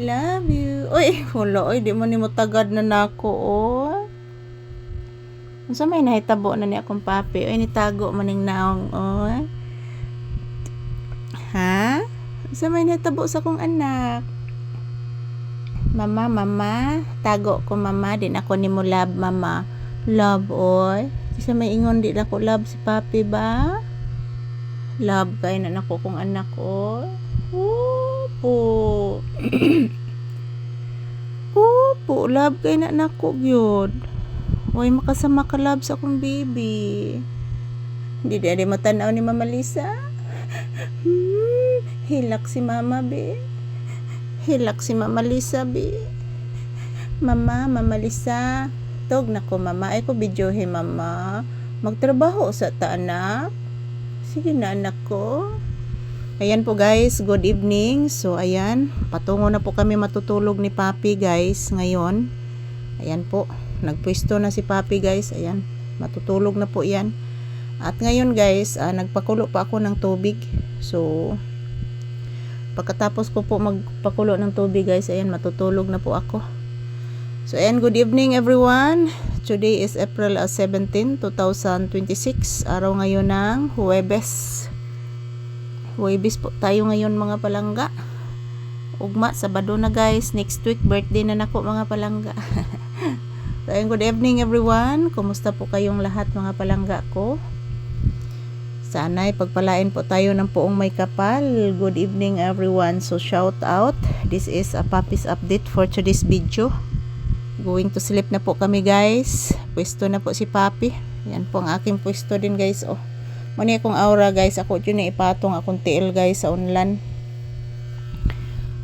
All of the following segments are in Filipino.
Love you. Uy, wala, oy, di mo ni mo tagad na nako, oh. Unsa may nahitabo na ni akong papi? Oy, nitago maning naong, oh. Ha? Unsa may nahitabo sa akong anak? Mama, tago ko mama, din ako ni mo love mama. Love, oy. Isa may ingon di ako love si papi ba? Love kay na nako kong anak, oh. Opo. Opo, love kay na nako gyud. Way makasama ka love sa akong baby. Hindi di matanaw ni Mama Lisa. Hilak si Mama be. Hilak si Mama Lisa be. Mama Lisa. Tog na ko mama. Ay ko videohe mama. Magtrabaho sa ta anak. Sige na anak ko. Ayan po guys, good evening. So ayan, patungo na po kami matutulog ni Papi guys ngayon. Ayan po, nagpwesto na si Papi guys. Ayan, matutulog na po yan. At ngayon guys, nagpakulo pa ako ng tubig. So pagkatapos ko po magpakulo ng tubig guys, ayan, matutulog na po ako. So ayan, good evening everyone. Today is April 17, 2026. Araw ngayon ng Huwebes. Huwebes po tayo ngayon mga palangga. Ugma, Sabado na guys. Next week, birthday na nako mga palangga. So ayan, good evening everyone. Kumusta po kayong lahat mga palangga ko? Sana'y pagpalain po tayo ng poong may kapal. Good evening everyone. So shout out. This is a Papi's update for today's video. Going to sleep na po kami guys. Pwesto na po si Papi. Yan po ang aking pwesto din guys. Oh, mani akong aura guys. Ako yun na ipatong akong tiil guys sa unlan.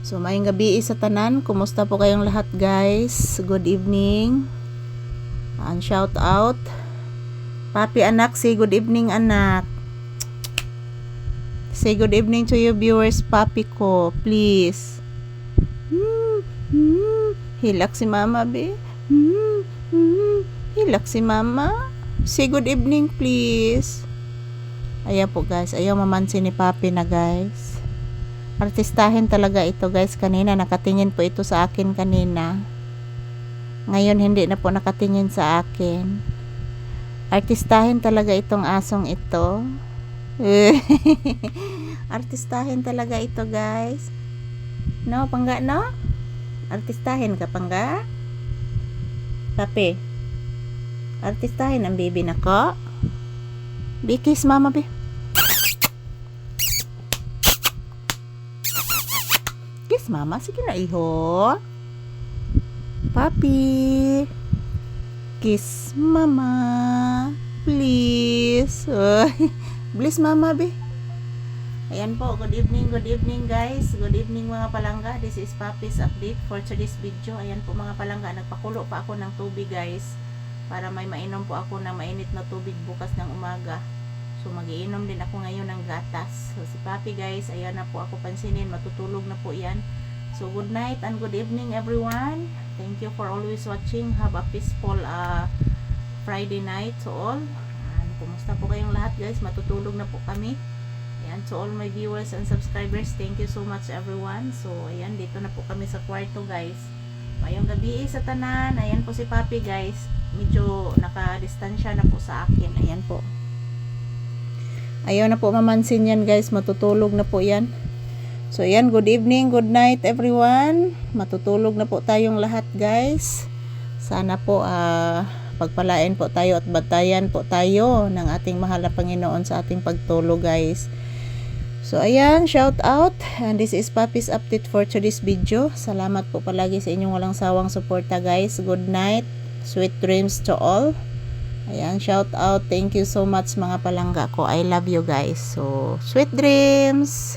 So maayong gabi sa tanan. Kumusta po kayong lahat guys? Good evening. And shout out. Papi anak, say good evening anak. Say good evening to you viewers, Papi ko, please. Hilak si mama be. Hilak si mama. Say good evening please. Ayan po guys, ayaw mamansin ni Papi na guys. Artistahin talaga ito guys. Kanina nakatingin po ito sa akin kanina. Ngayon hindi na po nakatingin sa akin. Artistahin talaga itong asong ito. Artistahin talaga ito guys. No, pangga no? Artistahin ka pangga? Papi. Artistahin ang baby nako. Bikis mama be. Kiss mama, sige na iho. Papi. Kiss mama. Please. Please mama be. Ayan po, good evening guys. Good evening mga palangga. This is Papi's update for today's video. Ayan po mga palangga, nagpakulo pa ako ng tubig guys. Para may mainom po ako ng mainit na tubig bukas ng umaga. So magiinom din ako ngayon ng gatas. So si Papi guys, ayan na po ako pansinin, matutulog na po yan. So good night and good evening everyone. Thank you for always watching. Have a peaceful Friday night to all. And kumusta po kayong lahat guys? Matutulog na po kami. Ayan, to all my viewers and subscribers, thank you so much everyone. So ayan, dito na po kami sa kwarto guys. Mayong gabi sa tanan. Ayan po si Papi guys. Medyo naka-distansya na po sa akin. Ayan po. Ayaw na po mamansin yan guys. Matutulog na po yan. So ayan, good evening, good night everyone. Matutulog na po tayong lahat guys. Sana po pagpalain po tayo at batayan po tayo ng ating mahal na Panginoon sa ating pagtulog guys. So ayan, shout out. And this is Papi's update for today's video. Salamat po palagi sa inyong walang sawang suporta guys. Good night. Sweet dreams to all. Ayan, shout out. Thank you so much mga palangga ko. I love you guys. So, sweet dreams.